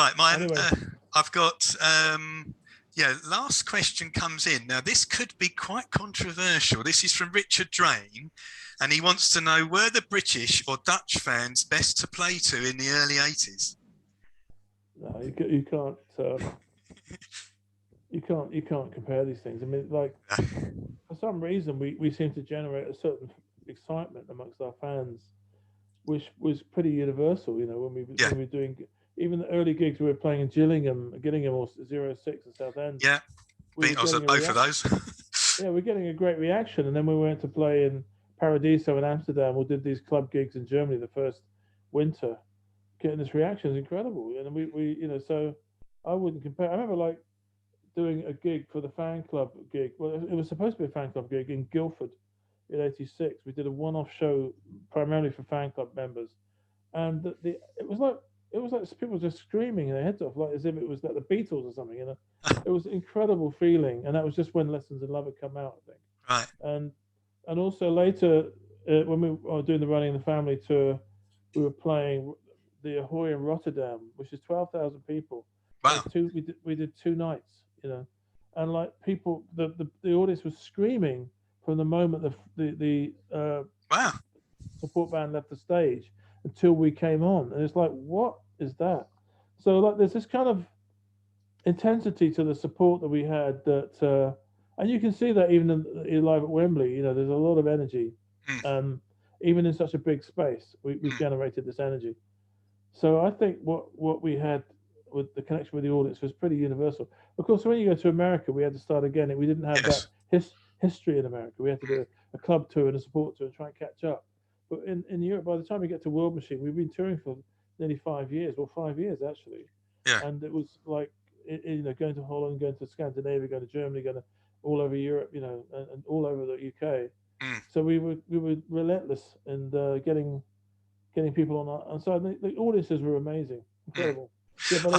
Right, Anyway. I've got, yeah, last question comes in. Now, this could be quite controversial. This is from Richard Drain, and he wants to know, were the British or Dutch fans best to play to in the early 80s? No, you can't. You can't compare these things. I mean, like, for some reason, we seem to generate a certain excitement amongst our fans, which was pretty universal. You know, Yeah, when we were doing even the early gigs we were playing in Gillingham or 06 in Southend, yeah. we were I was getting at a both of reaction. those. Yeah, we're getting a great reaction, and then we went to play in Paradiso in Amsterdam. We did these club gigs in Germany the first winter. Getting this reaction is incredible, and we you know, so I wouldn't compare. I remember like doing a gig for the fan club gig. Well, it was supposed to be a fan club gig in Guildford in '86. We did a one-off show primarily for fan club members, and it was like people just screaming their heads off, like as if it was like the Beatles or something. You know, it was an incredible feeling, and that was just when Lessons in Love had come out, I think. Right. And also later when we were doing the Running in the Family tour, we were playing the Ahoy in Rotterdam, which is 12,000 people. Wow. We did 2 nights, you know, and like people, the audience was screaming from the moment the Wow. support band left the stage until we came on, and it's like, what is that? So like, there's this kind of intensity to the support that we had and you can see that even in live at Wembley. You know, there's a lot of energy, Mm, um, even in such a big space. We mm. generated this energy. So I think what we had with the connection with the audience was pretty universal. Of course, when you go to America, we had to start again. We didn't have that Yes. history in America. We had to Mm, do a club tour and a support tour and try and catch up. But in Europe, by the time we get to World Machine, we've been touring for nearly 5 years, well, 5 years actually, yeah. and it was like, you know, going to Holland, going to Scandinavia, going to Germany, going to all over Europe, you know, and all over the UK. Mm. So we were relentless and getting people on our, and so the audiences were amazing, Mm. incredible. Yeah, but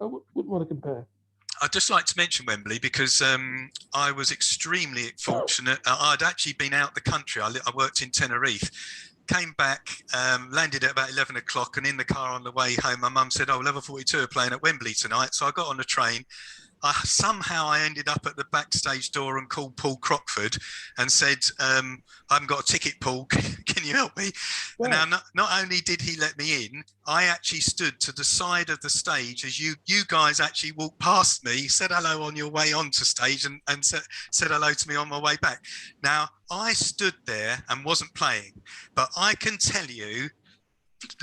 I, wouldn't want to compare. I'd just like to mention Wembley because I was extremely fortunate. I'd actually been out the country. I worked in Tenerife, came back, landed at about 11 o'clock, and in the car on the way home, my mum said, "Oh, Level 42 are playing at Wembley tonight." So I got on the train. Somehow I ended up at the backstage door and called Paul Crockford and said, "I haven't got a ticket, Paul. Can you help me?" And now, Wow. not only did he let me in, I actually stood to the side of the stage as you guys actually walked past me, said hello on your way onto stage, and said hello to me on my way back. Now, I stood there and wasn't playing, but I can tell you,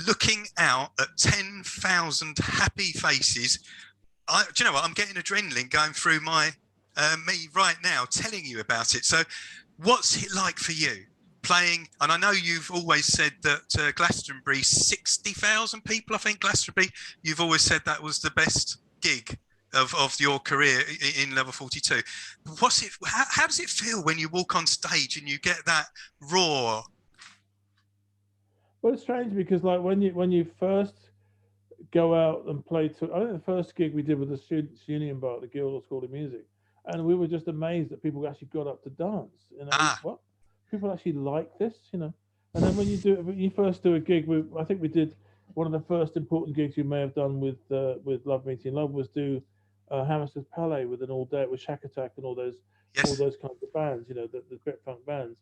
looking out at 10,000 happy faces, do you know what? I'm getting adrenaline going through me right now, telling you about it. So, what's it like for you playing? And I know you've always said that Glastonbury, 60,000 people, I think Glastonbury. You've always said that was the best gig of your career in Level 42. What's it? How does it feel when you walk on stage and you get that roar? Well, it's strange because like when you first go out and play to, I think the first gig we did with the Students' Union Bar at the Guildhall School of Music, and we were just amazed that people actually got up to dance. You know, Ah, what, people actually like this, you know. And then when you first do a gig, I think we did one of the first important gigs you may have done with Love Meeting Love was do Hammersmith Palais with an all day with Shack Attack and all yes. those kinds of bands, you know, the Brit Funk bands,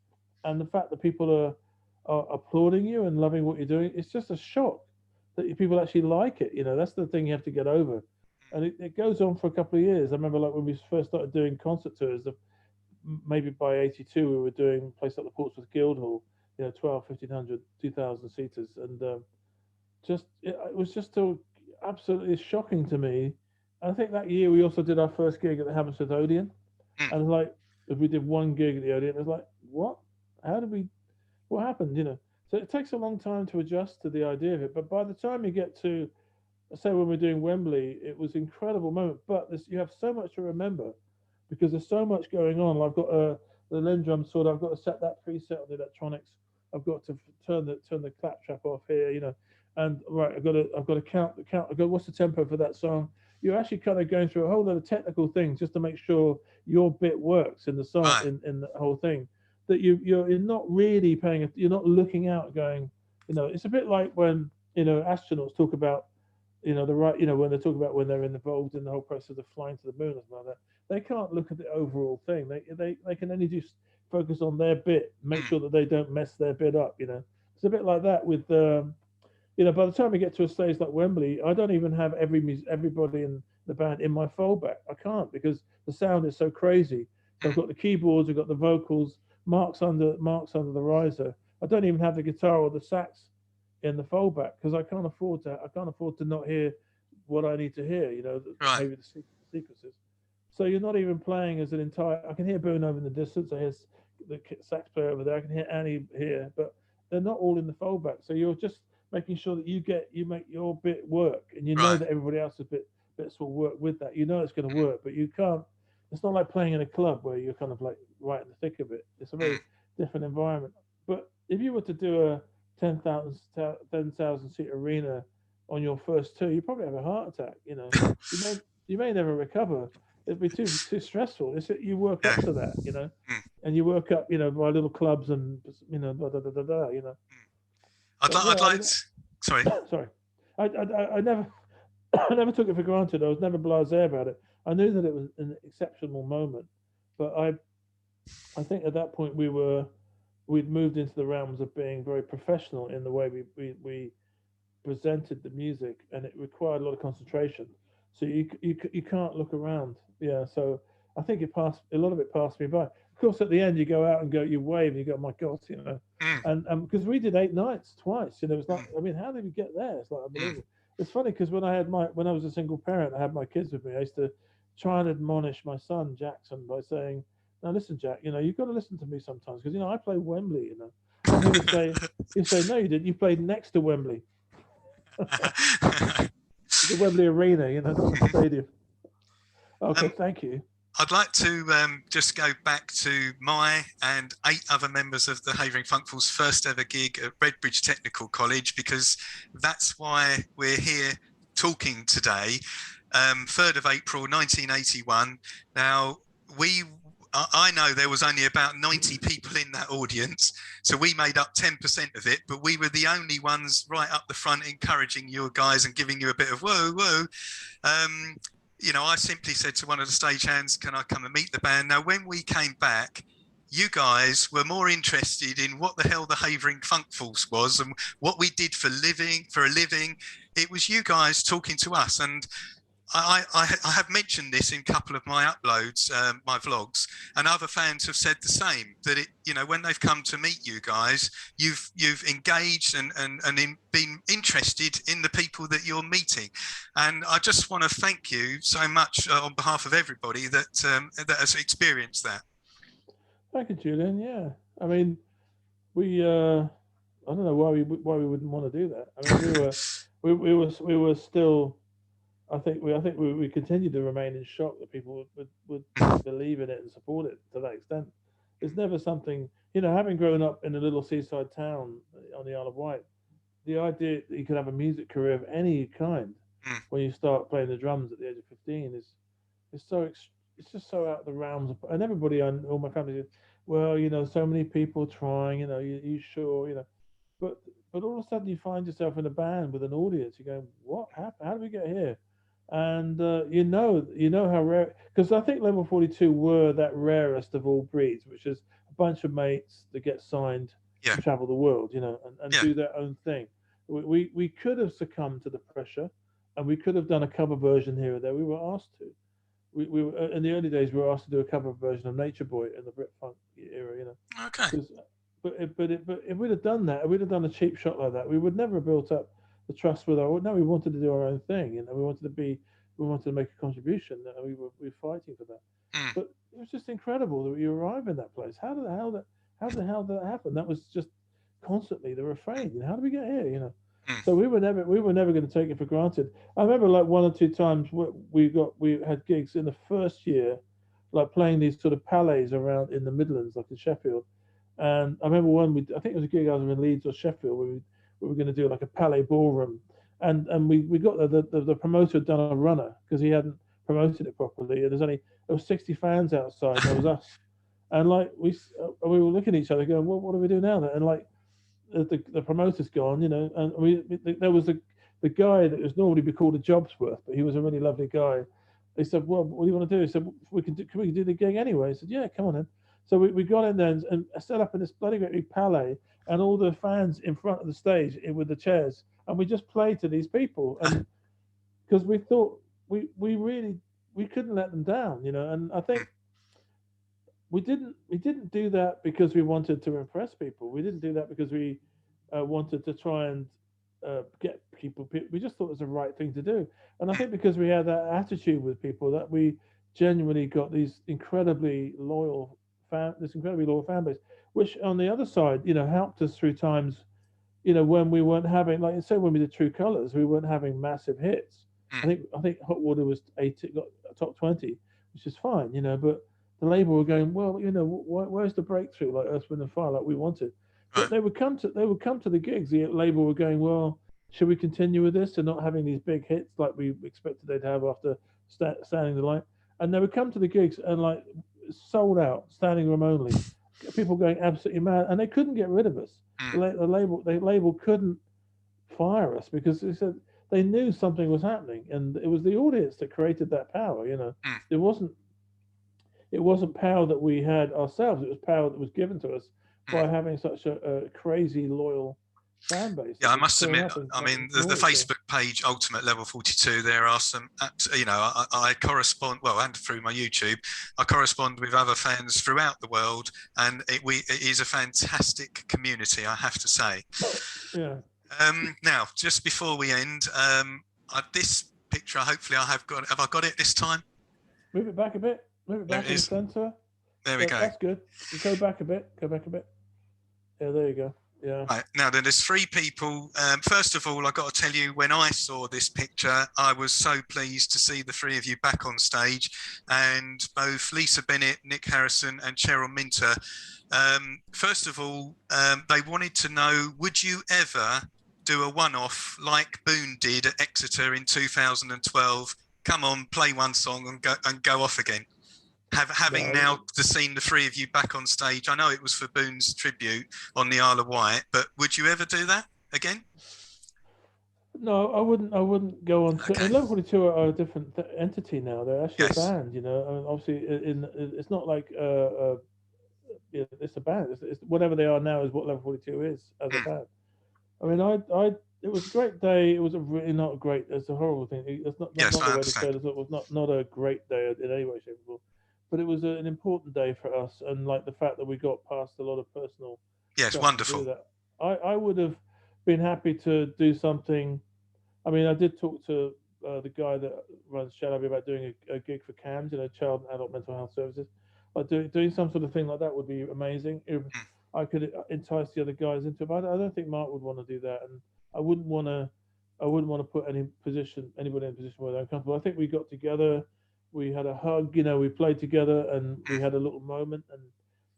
and the fact that people are applauding you and loving what you're doing, it's just a shock that people actually like it. You know, that's the thing you have to get over. And it goes on for a couple of years. I remember like when we first started doing concert tours, maybe by 82, we were doing places like the Portsmouth Guildhall, you know, 12, 1,500, 2,000 seaters. And it was just so absolutely shocking to me. And I think that year we also did our first gig at the Hammersmith Odeon. Mm, And like, if we did one gig at the Odeon, it was like, what? How did we what happened, you know? So it takes a long time to adjust to the idea of it. But by the time you get to, say, when we're doing Wembley, it was an incredible moment. But you have so much to remember because there's so much going on. I've got the Lindrum sword. I've got to set that preset on the electronics. I've got to turn the claptrap off here, you know. And right, I've got to count the count. I've got what's the tempo for that song. You're actually kind of going through a whole lot of technical things just to make sure your bit works in the song right. in the whole thing that you're not really you're not looking out going, you know, it's a bit like when, you know, astronauts talk about the right, when they talk about when they're involved in the whole process of flying to the moon or something like that, they can't look at the overall thing. They can only just focus on their bit, make Mm, sure that they don't mess their bit up. It's a bit like that with by the time we get to a stage like Wembley, I don't even have everybody in the band in my fallback. I can't because the sound is so crazy. So I've mm, got the keyboards, I've got the vocals, marks under the riser. I don't even have the guitar or the sax in the fallback because I can't afford to not hear what I need to hear. right, Maybe the sequences. So you're not even playing as an entire. I can hear Boone over in the distance. I hear the sax player over there. I can hear Annie here, but they're not all in the fallback. So you're just making sure that you make your bit work, and you know right. that everybody else's bits will work with that. You know it's going to Mm, work, but you can't. It's not like playing in a club where you're kind of like right in the thick of it. It's a mm. very different environment. But if you were to do a 10,000 seat arena on your first tour, you probably have a heart attack. You may never recover. It'd be too stressful. You work Yeah. up to that, Mm, and you work up, by little clubs and da da da da da, mm. I'd, But I'd yeah, I like mean, to, sorry. sorry, I never I never took it for granted. I was never blasé about it. I knew that it was an exceptional moment, but I think at that point we'd moved into the realms of being very professional in the way we presented the music, and it required a lot of concentration. So you can't look around. Yeah. So I think a lot of it passed me by. Of course, at the end you go out and you wave, and you go, my God, Mm, and because we did 8 nights twice, it's like, mm, I mean, how did we get there? It's like mm. unbelievable. It's funny because when I was a single parent, I had my kids with me. I used to try and admonish my son Jackson by saying, "Now listen, Jack, you've got to listen to me sometimes because I play Wembley, and he would say, no, you didn't. You played next to Wembley, the Wembley Arena, not the stadium." Okay, um, thank you. I'd like to just go back to my and 8 other members of the Havering Funkfuls' first ever gig at Redbridge Technical College, because that's why we're here talking today. 3rd of April 1981. Now, I know there was only about 90 people in that audience, so we made up 10% of it, but we were the only ones right up the front encouraging you guys and giving you a bit of whoa, whoa. Um, I simply said to one of the stagehands, can I come and meet the band? Now, when we came back, you guys were more interested in what the hell the Havering Funkfuls was and what we did for a living. It was you guys talking to us. And I have mentioned this in a couple of my uploads, my vlogs, and other fans have said the same. That when they've come to meet you guys, you've engaged and been interested in the people that you're meeting, and I just want to thank you so much on behalf of everybody that has experienced that. Thank you, Julian. Yeah, I mean, I don't know why we wouldn't want to do that. I mean, we were still. I think we continued to remain in shock that people would believe in it and support it to that extent. It's never something, having grown up in a little seaside town on the Isle of Wight, the idea that you could have a music career of any kind Mm, when you start playing the drums at the age of 15 is it's just so out of the realms of, and everybody on all my family says, well, so many people trying, you sure, but all of a sudden you find yourself in a band with an audience. You go, what happened? How did we get here? And you know how rare, because I think Level 42 were that rarest of all breeds, which is a bunch of mates that get signed yeah, to travel the world, and yeah, do their own thing. We could have succumbed to the pressure, and we could have done a cover version here or there. We were asked to. We were in the early days. We were asked to do a cover version of Nature Boy in the Brit Funk era, okay, because but if we'd have done that, if we'd have done a cheap shot like that, we would never have built up the trust with our. No, we wanted to do our own thing, we wanted to make a contribution, and we were fighting for that. mm, But it was just incredible that you arrive in that place. How did that happen? That was just constantly the refrain. How did we get here? mm, So we were never going to take it for granted. I remember like one or two times we had gigs in the first year, like playing these sort of palets around in the Midlands, like in Sheffield. And I remember I think it was a gig either in Leeds or Sheffield where we were going to do like a palais ballroom, and we got the promoter had done a runner because he hadn't promoted it properly. And there was 60 fans outside, and there was us, and like we were looking at each other going, what do we do now? And like the promoter's gone, and there was the guy that was normally be called a Jobsworth, but he was a really lovely guy. He said, "Well, what do you want to do?" He said, Can we do the gig anyway?" He said, "Yeah, come on in." So we got in there and set up in this bloody great big palais, and all the fans in front of the stage with the chairs, and we just played to these people, and because we thought we really we couldn't let them down, and I think we didn't do that because we wanted to impress people. We didn't do that because we wanted to try and get people. We just thought it was the right thing to do, and I think because we had that attitude with people that we genuinely got this incredibly loyal fan base, which on the other side, helped us through times, when we weren't having, like I said, when we did True Colors, we weren't having massive hits. I think Hot Water was got top 20, which is fine, but the label were going, well, where's the breakthrough like Earth, Wind and Fire like we wanted? But right. they would come to the gigs. The label were going, well, should we continue with this and not having these big hits like we expected they'd have after standing the line? And they would come to the gigs and like sold out, standing room only. People going absolutely mad, and they couldn't get rid of us. The label couldn't fire us because they said they knew something was happening, and it was the audience that created that power. It wasn't it wasn't power that we had ourselves. It was power that was given to us by having such a crazy loyal fan base Yeah, that I would must turn admit, up and I mean, the annoy each other. Facebook page Ultimate Level 42, there are some, I correspond, well, and through my YouTube, I correspond with other fans throughout the world, and it is a fantastic community, I have to say. Yeah. Now, just before we end, this picture, hopefully have I got it this time? Move it back a bit. Move it There back it in the is. center. There we go. That's good. You go back a bit. Go back a bit. Yeah, there you go. Yeah. Right, now then, there's three people. First of all, I got to tell you, when I saw this picture, I was so pleased to see the three of you back on stage, and both Lisa Bennett, Nick Harrison, and Cheryl Minter. First of all, they wanted to know, would you ever do a one-off like Boone did at Exeter in 2012? Come on, play one song and go off again. Having now seen the three of you back on stage, I know it was for Boone's tribute on the Isle of Wight, but would you ever do that again? No, I wouldn't. I wouldn't go on to. Okay. And Level 42 are a different entity now. They're actually a Yes. band. I mean, obviously, it's not like it's a band. It's whatever they are now is what Level 42 is as a band. I mean, it was a great day. It was a really not a great. It's a horrible thing. It's not Yes, not I the way to say understand. it. It was not a great day in any way, shape, or form. But it was an important day for us, and like the fact that we got past a lot of personal Yes, stuff to do wonderful. that. I would have been happy to do something. I mean, I did talk to the guy that runs Shalaby about doing a gig for CAMS, Child and Adult Mental Health Services. Like doing some sort of thing like that would be amazing. I could entice the other guys into it, but I don't think Mark would want to do that, and I wouldn't want to. I wouldn't want to put anybody in a position where they're uncomfortable. I think we got together, we had a hug, we played together, and we had a little moment, and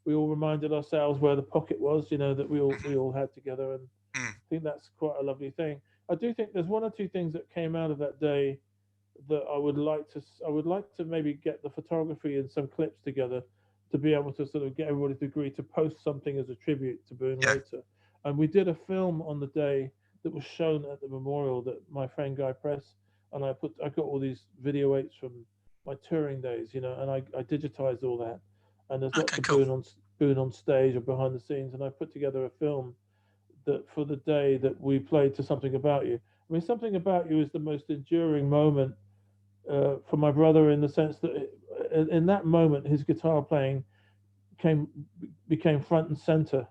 we all reminded ourselves where the pocket was, that we all had together, and I think that's quite a lovely thing. I do think there's one or two things that came out of that day that I would like to maybe get the photography and some clips together to be able to sort of get everybody to agree to post something as a tribute to Boone Yeah. later. And we did a film on the day that was shown at the memorial that my friend Guy Press and I got all these video aids from my touring days, and I digitized all that. And there's lots Okay, of cool. Boone on stage or behind the scenes, and I put together a film that for the day that we played to Something About You. I mean, Something About You is the most enduring moment for my brother in the sense that in that moment his guitar playing came became front and center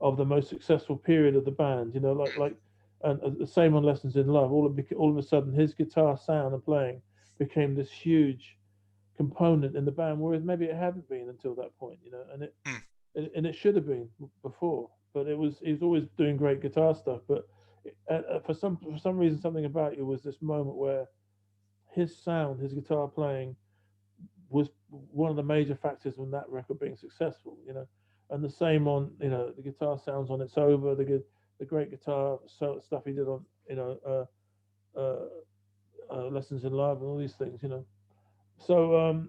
of the most successful period of the band. And the same on Lessons in Love. All of a sudden, his guitar sound and playing became this huge component in the band, whereas maybe it hadn't been until that point. Mm. And it should have been before. But he was always doing great guitar stuff. But for some reason, Something About You was this moment where his sound, his guitar playing, was one of the major factors in that record being successful. And the same on the guitar sounds on It's Over, the great guitar stuff he did on Lessons in Love and all these things. So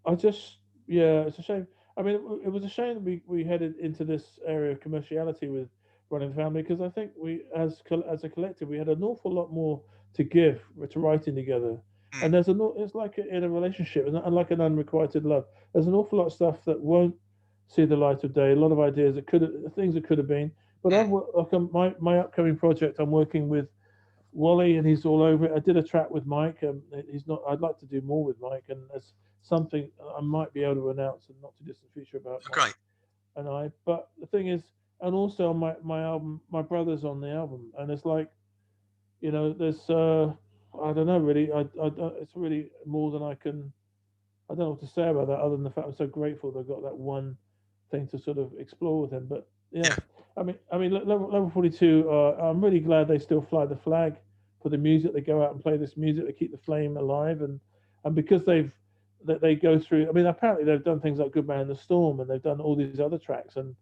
I just yeah, it's a shame. I mean, it was a shame that we headed into this area of commerciality with running the family, because I think we, as a collective, we had an awful lot more to give to writing together. Mm, And it's like in a relationship, and like an unrequited love. There's an awful lot of stuff that won't see the light of day. A lot of ideas that things that could have been. But mm. my upcoming project, I'm working with Wally, and he's all over it. I did a track with Mike. He's not. I'd like to do more with Mike, and there's something I might be able to announce in not too distant future about Mike Great. and I. But the thing is, and also on my album, my brother's on the album, and it's like, there's I don't know really. It's really more than I can. I don't know what to say about that, other than the fact I'm so grateful they've got that one thing to sort of explore with him. But yeah, Yeah. level 42. I'm really glad they still fly the flag for the music. They go out and play this music. They keep the flame alive, and because that they go through. I mean, apparently they've done things like Good Man in the Storm, and they've done all these other tracks, and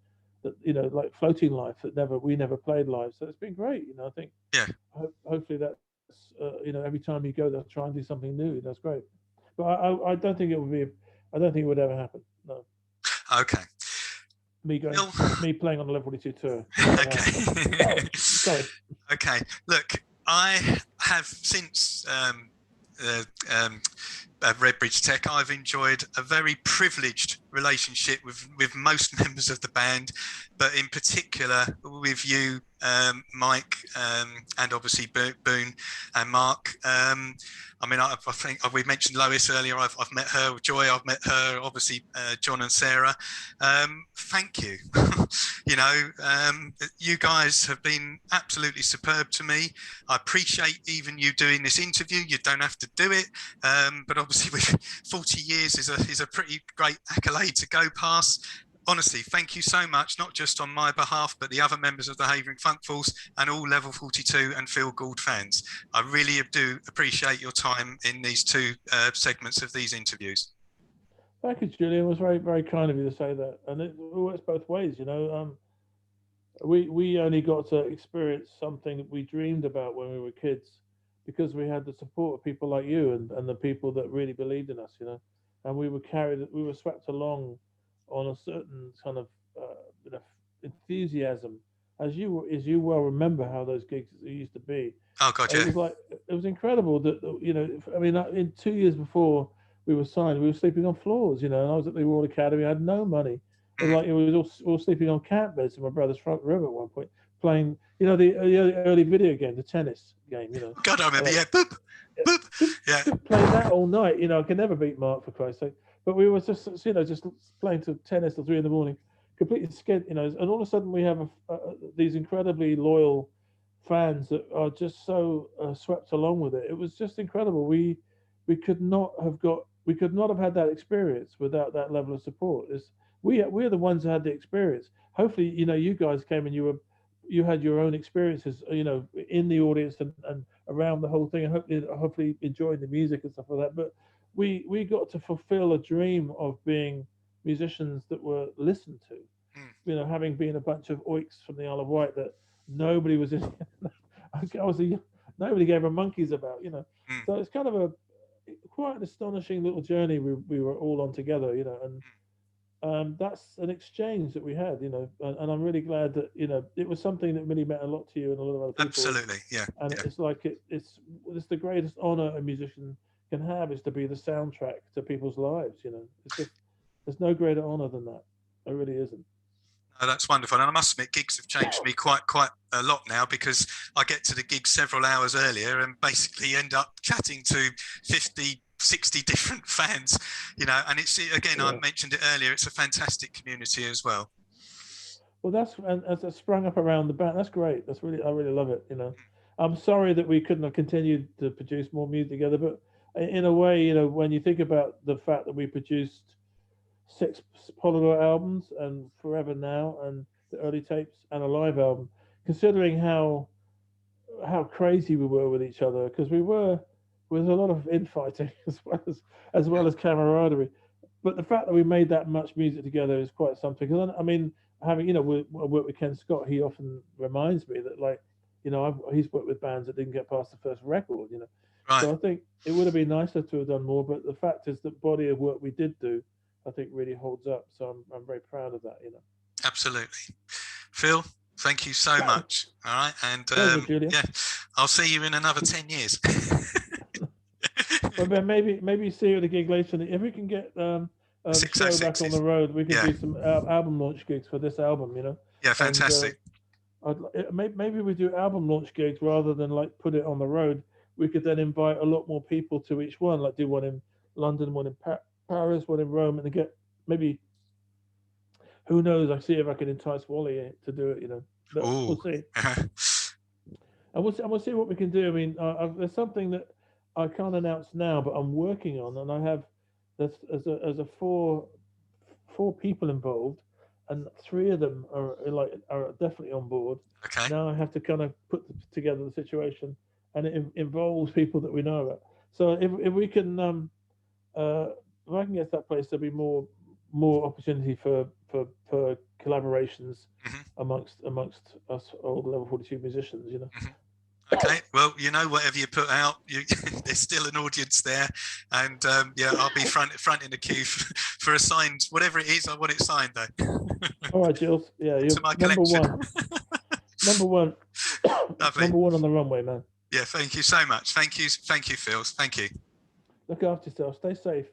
that, like Floating Life, that we never played live. So it's been great. I think Yeah. hopefully that's every time you go, they'll try and do something new. That's great. But I don't think it would be. I don't think it would ever happen. No, Okay. me going, Phil. me playing on the level 42 tour. Not gonna happen. Okay. Sorry. Okay. Look, I have since uh, um, Redbridge Tech, I've enjoyed a very privileged relationship with most members of the band, but in particular with you, Mike, and obviously Boone and Mark. I mean, I think we mentioned Lois earlier. I've met her, Joy. I've met her. Obviously, John and Sarah. Thank you. You guys have been absolutely superb to me. I appreciate even you doing this interview. You don't have to do it, but obviously, with 40 years is a pretty great accolade to go past. Honestly, thank you so much, not just on my behalf, but the other members of the Havering Funk Force and all Level 42 and Phil Gould fans. I really do appreciate your time in these two segments of these interviews. Thank you, Julian. It was very, very kind of you to say that, and it works both ways. We only got to experience something that we dreamed about when we were kids, because we had the support of people like you, and the people that really believed in us. And we were swept along on a certain kind of enthusiasm, as you well remember how those gigs used to be. Oh God, It yeah. was like, it was incredible that, I mean, in 2 years before we were signed, we were sleeping on floors. And I was at the Royal Academy. I had no money. It was Mm. like it was all sleeping on camp beds in my brother's front room at one point, playing the early video game, the tennis game. God, I remember. Like, Yeah, boop, boop. Yeah. playing that all night. I can never beat Mark, for Christ's sake. But we were just playing to tennis till 3 in the morning, completely scared. And all of a sudden we have these incredibly loyal fans that are just so swept along with it. It was just incredible. We could not have had that experience without that level of support. We're the ones who had the experience. Hopefully, you guys came and you had your own experiences, in the audience and around the whole thing, and hopefully enjoying the music and stuff like that. But we got to fulfill a dream of being musicians that were listened to. Mm. Having been a bunch of oiks from the Isle of Wight that nobody was in. Nobody gave a monkeys about. Mm. So it's kind of quite an astonishing little journey we were all on together. And that's an exchange that we had, and I'm really glad that it was something that really meant a lot to you and a lot of other people. Absolutely. Yeah. And Yeah. it's like it's the greatest honor a musician can have, is to be the soundtrack to people's lives. It's just, there's no greater honor than that. There really isn't. Oh, that's wonderful. And I must admit, gigs have changed me quite a lot now, because I get to the gig several hours earlier and basically end up chatting to 50, 60 different fans, and it's, again, I mentioned it earlier, it's a fantastic community as well. Well, and as it sprung up around the band, that's great. I really love it. I'm sorry that we couldn't have continued to produce more music together, but in a way, when you think about the fact that we produced 6 Polydor albums and Forever Now and the early tapes and a live album, considering how crazy we were with each other, because we were with a lot of infighting as well as camaraderie. But the fact that we made that much music together is quite something. Because I mean, having worked with Ken Scott, he often reminds me that, like, he's worked with bands that didn't get past the first record. Right. So I think it would have been nicer to have done more. But the fact is, that body of work we did do, I think, really holds up. So I'm very proud of that. Absolutely. Phil, Thank you so much. All right, and Pleasure, Julian. yeah, I'll see you in another 10 years. Well, Ben, maybe see you at a gig later. If we can get the show back on 606s. the road, we could Yeah. do some album launch gigs for this album. You know. Yeah, fantastic. Maybe we do album launch gigs rather than like put it on the road. We could then invite a lot more people to each one, like do one in London, one in Paris, one in Rome, and get maybe, who knows? I see if I can entice Wally to do it. You know, but we'll see. And we'll see what we can do. I mean, there's something that I can't announce now, but I'm working on, and I have there's as a four people involved, and three of them are definitely on board. Okay. Now I have to kind of put together the situation, and it involves people that we know about. So if we can, if I can get to that place, there'll be more opportunity for collaborations amongst us old level 42 musicians. You know. Okay, well, you know, whatever you put out, there's still an audience there, and yeah, I'll be front in the queue for a signed, whatever it is. I want it signed though. All right, Jules. Yeah, you're To my number collection. one. Number one. Lovely. Number one on the runway, man. Yeah, thank you so much. Thank you, Phil. Thank you. Look after yourself. Stay safe.